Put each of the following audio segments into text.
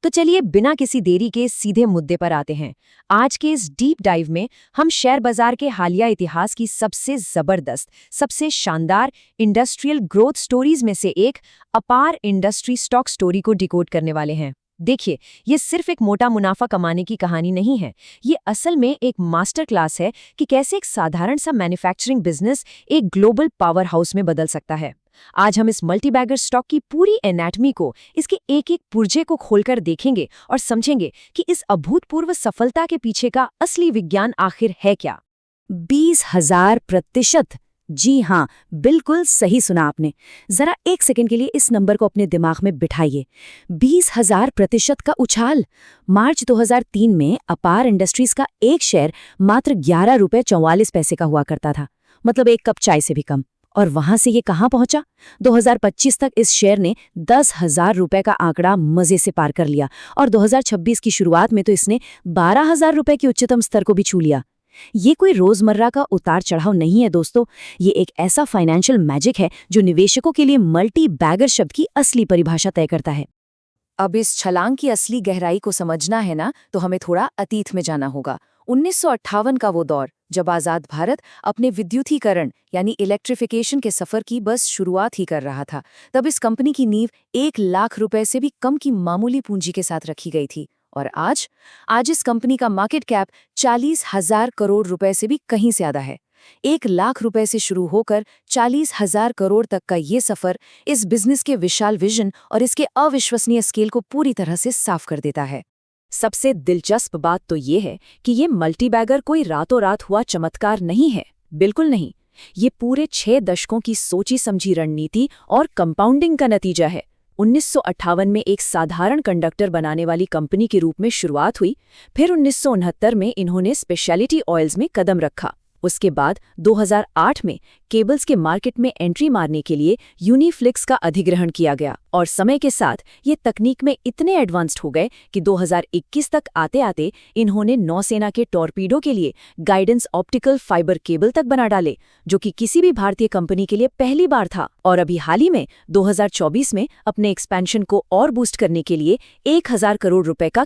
तो चलिए बिना किसी देरी के सीधे मुद्दे पर आते हैं। आज के इस डीप डाइव में हम शेयर बाजार के हालिया इतिहास की सबसे जबरदस्त, सबसे शानदार इंडस्ट्रियल ग्रोथ स्टोरीज में से एक अपार इंडस्ट्री स्टॉक स्टोरी को डिकोड करने वाले हैं। देखिए, ये सिर्फ एक मोटा मुनाफा कमाने की कहानी नहीं है। ये असल में एक मास्टर क्लास है कि कैसे एक साधारण सा मैन्युफैक्चरिंग बिजनेस एक ग्लोबल पावर हाउस में बदल सकता है। आज हम इस मल्टीबैगर स्टॉक की पूरी एनाटमी को, इसके एक एक पुर्जे को खोलकर देखेंगे और समझेंगे कि इस अभूतपूर्व सफलता के पीछे का असली विज्ञान आखिर है क्या। 20,000%। जी हाँ, बिल्कुल सही सुना आपने। जरा एक सेकंड के लिए इस नंबर को अपने दिमाग में बिठाइए। 20,000% का उछाल। मार्च 2003 में अपार इंडस्ट्रीज का एक शेयर मात्र 11 रुपये 44 पैसे का हुआ करता था, मतलब एक कप चाय से भी कम। और वहां से ये कहां पहुंचा? 2025 तक इस शेयर ने 10,000 रुपए का आंकड़ा मजे से पार कर लिया और 2026 की शुरुआत में तो इसने 12,000 रुपए के उच्चतम स्तर को भी छू लिया। ये कोई रोजमर्रा का उतार चढ़ाव नहीं है दोस्तों, ये एक ऐसा फाइनेंशियल मैजिक है जो निवेशकों के लिए मल्टी बैगर शब्द की असली परिभाषा तय करता है। अब इस छलांग की असली गहराई को समझना है ना, तो हमें थोड़ा अतीत में जाना होगा। 1958 का वो दौर जब आजाद भारत अपने विद्युतीकरण यानी इलेक्ट्रिफिकेशन के सफर की बस शुरुआत ही कर रहा था। तब इस कंपनी की नींव 1 लाख रुपए से भी कम की मामूली पूंजी के साथ रखी गई थी। और आज इस कंपनी का मार्केट कैप 40,000 करोड़ रुपए से भी कहीं ज्यादा है। 1 लाख रुपए से शुरू होकर 40,000 करोड़ तक का ये सफर इस बिजनेस के विशाल विजन और इसके अविश्वसनीय स्केल को पूरी तरह से साफ कर देता है। सबसे दिलचस्प बात तो ये है कि ये मल्टीबैगर कोई रातों रात हुआ चमत्कार नहीं है, बिल्कुल नहीं। ये पूरे 6 दशकों की सोची समझी रणनीति और कंपाउंडिंग का नतीजा है। 1958 में एक साधारण कंडक्टर बनाने वाली कंपनी के रूप में शुरुआत हुई, फिर 1969 में इन्होंने स्पेशलिटी ऑयल्स में कदम रखा। उसके बाद 2008 में केबल्स के मार्केट में एंट्री मारने के लिए यूनिफ्लिक्स का अधिग्रहण किया गया और समय के साथ ये तकनीक में इतने एडवांस्ड हो गए कि 2021 तक आते आते इन्होंने नौसेना के टॉर्पीडो के लिए गाइडेंस ऑप्टिकल फाइबर केबल तक बना डाले, जो कि किसी भी भारतीय कंपनी के लिए पहली बार था। और अभी हाल ही में 2024 में अपने एक्सपेंशन को और बूस्ट करने के लिए 1,000 करोड़ रुपए का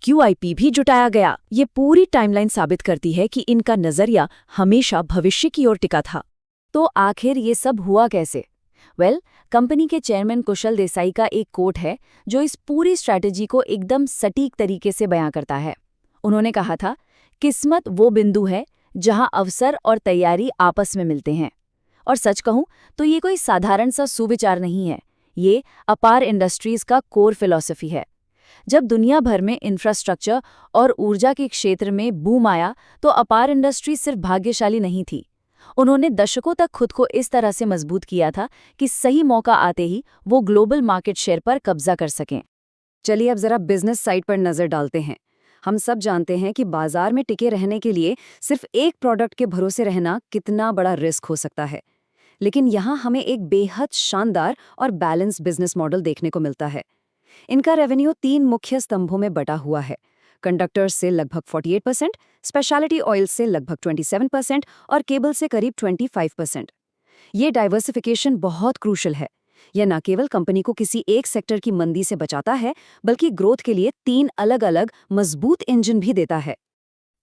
QIP भी जुटाया गया। ये पूरी टाइमलाइन साबित करती है कि इनका नजरिया हमेशा भविष्य की ओर टिका था। तो आखिर ये सब हुआ कैसे? कंपनी के चेयरमैन कुशल देसाई का एक कोट है जो इस पूरी स्ट्रैटेजी को एकदम सटीक तरीके से बयां करता है। उन्होंने कहा था, किस्मत वो बिंदु है जहां अवसर और तैयारी आपस में मिलते हैं। और सच कहूं तो ये कोई साधारण सा सुविचार नहीं है, ये अपार इंडस्ट्रीज का कोर फिलॉसफी है। जब दुनिया भर में इंफ्रास्ट्रक्चर और ऊर्जा के क्षेत्र में बूम आया तो अपार इंडस्ट्री सिर्फ भाग्यशाली नहीं थी। उन्होंने दशकों तक खुद को इस तरह से मजबूत किया था कि सही मौका आते ही वो ग्लोबल मार्केट शेयर पर कब्जा कर सकें। चलिए अब जरा बिजनेस साइड पर नजर डालते हैं। हम सब जानते हैं कि बाजार में टिके रहने के लिए सिर्फ एक प्रोडक्ट के भरोसे रहना कितना बड़ा रिस्क हो सकता है। लेकिन यहाँ हमें एक बेहद शानदार और बैलेंस बिजनेस मॉडल देखने को मिलता है। इनका रेवेन्यू 3 मुख्य स्तंभों में बटा हुआ है। कंडक्टर्स से लगभग 48%, स्पेशलिटी ऑयल से लगभग 27% और केबल से करीब 25%। ये डाइवर्सिफिकेशन बहुत क्रूशल है। यह न केवल कंपनी को किसी एक सेक्टर की मंदी से बचाता है, बल्कि ग्रोथ के लिए 3 अलग-अलग मजबूत इंजन भी देता है।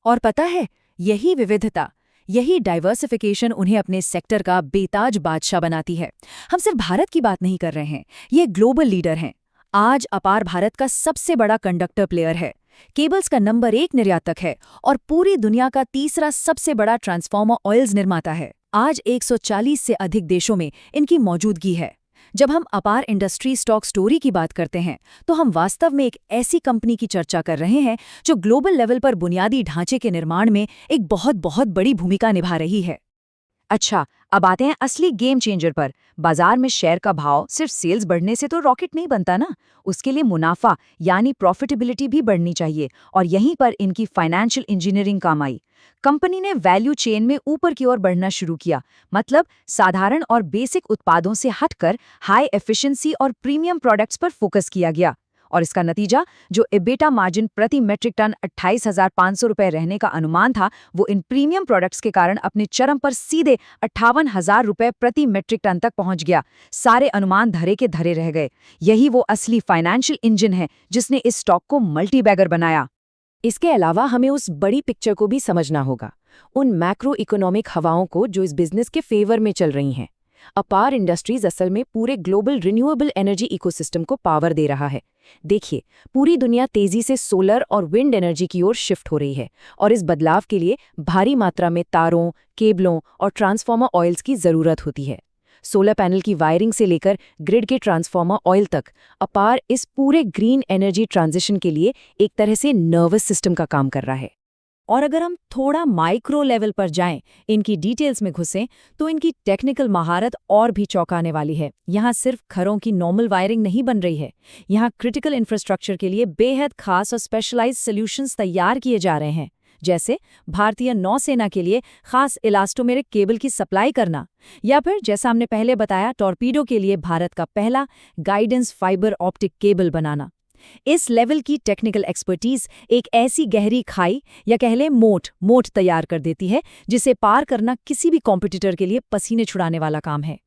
और पता है, यही विविधता, यही डाइवर्सिफिकेशन उन्हें अपने सेक्टर का बेताज बादशाह बनाती है। हम सिर्फ भारत की बात नहीं कर रहे हैं, ये ग्लोबल लीडर हैं। आज अपार भारत का सबसे बड़ा कंडक्टर प्लेयर है, केबल्स का नंबर 1 निर्यातक है और पूरी दुनिया का तीसरा सबसे बड़ा ट्रांसफार्मर ऑयल्स निर्माता है। आज 140 से अधिक देशों में इनकी मौजूदगी है। जब हम अपार इंडस्ट्री स्टॉक स्टोरी की बात करते हैं तो हम वास्तव में एक ऐसी कंपनी की चर्चा कर रहे हैं जो ग्लोबल लेवल पर बुनियादी ढांचे के निर्माण में एक बहुत बड़ी भूमिका निभा रही है। अच्छा, अब आते हैं असली गेम चेंजर पर। बाजार में शेयर का भाव सिर्फ सेल्स बढ़ने से तो रॉकेट नहीं बनता ना, उसके लिए मुनाफा यानी प्रॉफिटेबिलिटी भी बढ़नी चाहिए। और यहीं पर इनकी फाइनेंशियल इंजीनियरिंग काम आई। कंपनी ने वैल्यू चेन में ऊपर की ओर बढ़ना शुरू किया, मतलब साधारण और बेसिक उत्पादों से हटकर हाई एफिशिएंसी और प्रीमियम प्रोडक्ट्स पर फोकस किया गया। और इसका नतीजा, जो एबिटा मार्जिन प्रति मेट्रिक टन 28,500 रुपये रहने का अनुमान था, वो इन प्रीमियम प्रोडक्ट्स के कारण अपने चरम पर सीधे 58,000 रुपये प्रति मेट्रिक टन तक पहुंच गया। सारे अनुमान धरे के धरे रह गए। यही वो असली फाइनेंशियल इंजन है जिसने इस स्टॉक को मल्टीबैगर बनाया। इसके अलावा हमें उस बड़ी पिक्चर को भी समझना होगा, उन मैक्रो इकोनॉमिक हवाओं को जो इस बिजनेस के फेवर में चल रही हैं। अपार इंडस्ट्रीज असल में पूरे ग्लोबल रिन्यूएबल एनर्जी इकोसिस्टम को पावर दे रहा है। देखिए, पूरी दुनिया तेजी से सोलर और विंड एनर्जी की ओर शिफ्ट हो रही है और इस बदलाव के लिए भारी मात्रा में तारों, केबलों और ट्रांसफार्मर ऑयल्स की जरूरत होती है। सोलर पैनल की वायरिंग से लेकर ग्रिड के ट्रांसफार्मर ऑयल तक, अपार इस पूरे ग्रीन एनर्जी ट्रांजिशन के लिए एक तरह से नर्वस सिस्टम का काम कर रहा है। और अगर हम थोड़ा माइक्रो लेवल पर जाएं, इनकी डिटेल्स में घुसें, तो इनकी टेक्निकल महारत और भी चौंकाने वाली है। यहाँ सिर्फ घरों की नॉर्मल वायरिंग नहीं बन रही है, यहाँ क्रिटिकल इंफ्रास्ट्रक्चर के लिए बेहद खास और स्पेशलाइज्ड सॉल्यूशंस तैयार किए जा रहे हैं, जैसे भारतीय नौसेना के लिए खास इलास्टोमेरिक केबल की सप्लाई करना, या फिर जैसा हमने पहले बताया, टॉर्पीडो के लिए भारत का पहला गाइडेंस फाइबर ऑप्टिक केबल बनाना। इस लेवल की टेक्निकल एक्सपर्टीज एक ऐसी गहरी खाई या कह लें मोट तैयार कर देती है जिसे पार करना किसी भी कॉम्पिटिटर के लिए पसीने छुड़ाने वाला काम है।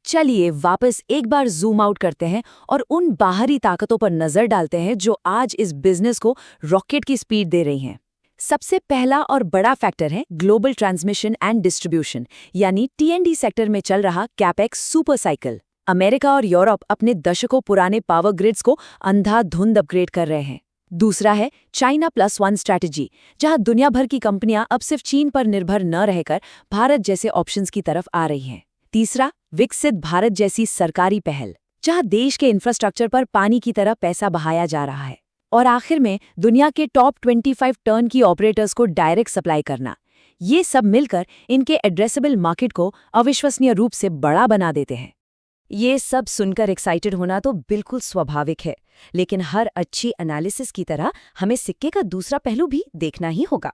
चलिए वापस एक बार जूम आउट करते हैं और उन बाहरी ताकतों पर नजर डालते हैं जो आज इस बिजनेस को रॉकेट की स्पीड दे रही हैं। सबसे पहला और बड़ा फैक्टर है ग्लोबल ट्रांसमिशन एंड डिस्ट्रीब्यूशन, यानी T&D सेक्टर में चल रहा कैपेक्स सुपर साइकिल। अमेरिका और यूरोप अपने दशकों पुराने पावर ग्रिड्स को अंधाधुंध अपग्रेड कर रहे हैं। दूसरा है चाइना +1 स्ट्रैटेजी, जहां दुनिया भर की कंपनियां अब सिर्फ चीन पर निर्भर न रहकर भारत जैसे ऑप्शंस की तरफ आ रही हैं। तीसरा, विकसित भारत जैसी सरकारी पहल, जहां देश के इंफ्रास्ट्रक्चर पर पानी की तरह पैसा बहाया जा रहा है। और आखिर में दुनिया के टॉप 25 टर्न की ऑपरेटर्स को डायरेक्ट सप्लाई करना। ये सब मिलकर इनके एड्रेसेबल मार्केट को अविश्वसनीय रूप से बड़ा बना देते हैं। ये सब सुनकर एक्साइटेड होना तो बिल्कुल स्वाभाविक है, लेकिन हर अच्छी एनालिसिस की तरह हमें सिक्के का दूसरा पहलू भी देखना ही होगा।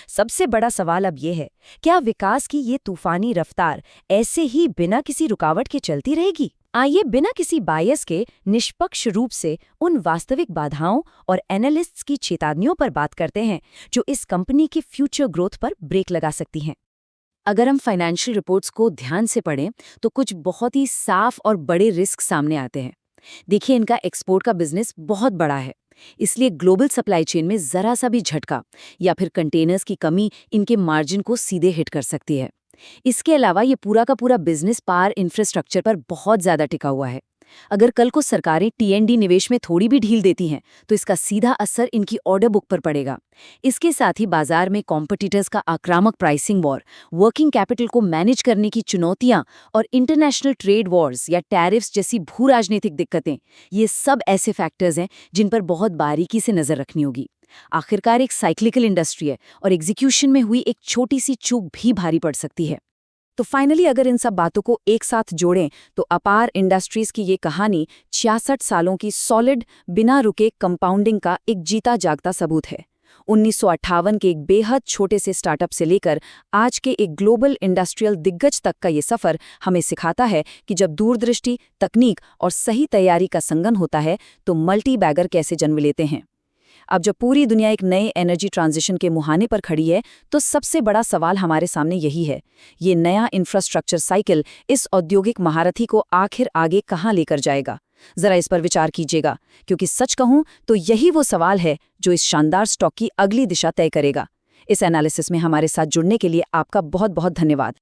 सबसे बड़ा सवाल अब ये है, क्या विकास की ये तूफानी रफ्तार ऐसे ही बिना किसी रुकावट के चलती रहेगी? आइए बिना किसी बायस के निष्पक्ष रूप से उन वास्तविक बाधाओं और एनालिस्ट्स की चेतावनियों पर बात करते हैं जो इस कंपनी के फ्यूचर ग्रोथ पर ब्रेक लगा सकती हैं। अगर हम फाइनेंशियल रिपोर्ट्स को ध्यान से पढ़ें तो कुछ बहुत ही साफ और बड़े रिस्क सामने आते हैं। देखिए, इनका एक्सपोर्ट का बिजनेस बहुत बड़ा है, इसलिए ग्लोबल सप्लाई चेन में जरा सा भी झटका या फिर कंटेनर्स की कमी इनके मार्जिन को सीधे हिट कर सकती है। इसके अलावा ये पूरा का पूरा बिजनेस पावर इंफ्रास्ट्रक्चर पर बहुत ज्यादा टिका हुआ है। अगर कल को सरकारें T&D निवेश में थोड़ी भी ढील देती हैं तो इसका सीधा असर इनकी ऑर्डर बुक पर पड़ेगा। इसके साथ ही बाजार में कॉम्पिटिटर्स का आक्रामक प्राइसिंग वॉर, वर्किंग कैपिटल को मैनेज करने की चुनौतियां और इंटरनेशनल ट्रेड वॉर्स या टैरिफ्स जैसी भू राजनीतिक दिक्कतें, ये सब ऐसे फैक्टर्स हैं जिन पर बहुत बारीकी से नजर रखनी होगी। आखिरकार एक साइक्लिकल इंडस्ट्री है और एग्जीक्यूशन में हुई एक छोटी सी चूक भी भारी पड़ सकती है। तो फाइनली अगर इन सब बातों को एक साथ जोड़ें तो अपार इंडस्ट्रीज की ये कहानी 66 सालों की सॉलिड बिना रुके कंपाउंडिंग का एक जीता जागता सबूत है। 1958 के एक बेहद छोटे से स्टार्टअप से लेकर आज के एक ग्लोबल इंडस्ट्रियल दिग्गज तक का ये सफर हमें सिखाता है कि जब दूरदृष्टि, तकनीक और सही तैयारी का संगम होता है तो मल्टी बैगर कैसे जन्म लेते हैं। अब जब पूरी दुनिया एक नए एनर्जी ट्रांजिशन के मुहाने पर खड़ी है तो सबसे बड़ा सवाल हमारे सामने यही है, ये नया इंफ्रास्ट्रक्चर साइकिल इस औद्योगिक महारथी को आखिर आगे कहाँ लेकर जाएगा? जरा इस पर विचार कीजिएगा, क्योंकि सच कहूं तो यही वो सवाल है जो इस शानदार स्टॉक की अगली दिशा तय करेगा। इस एनालिसिस में हमारे साथ जुड़ने के लिए आपका बहुत बहुत धन्यवाद।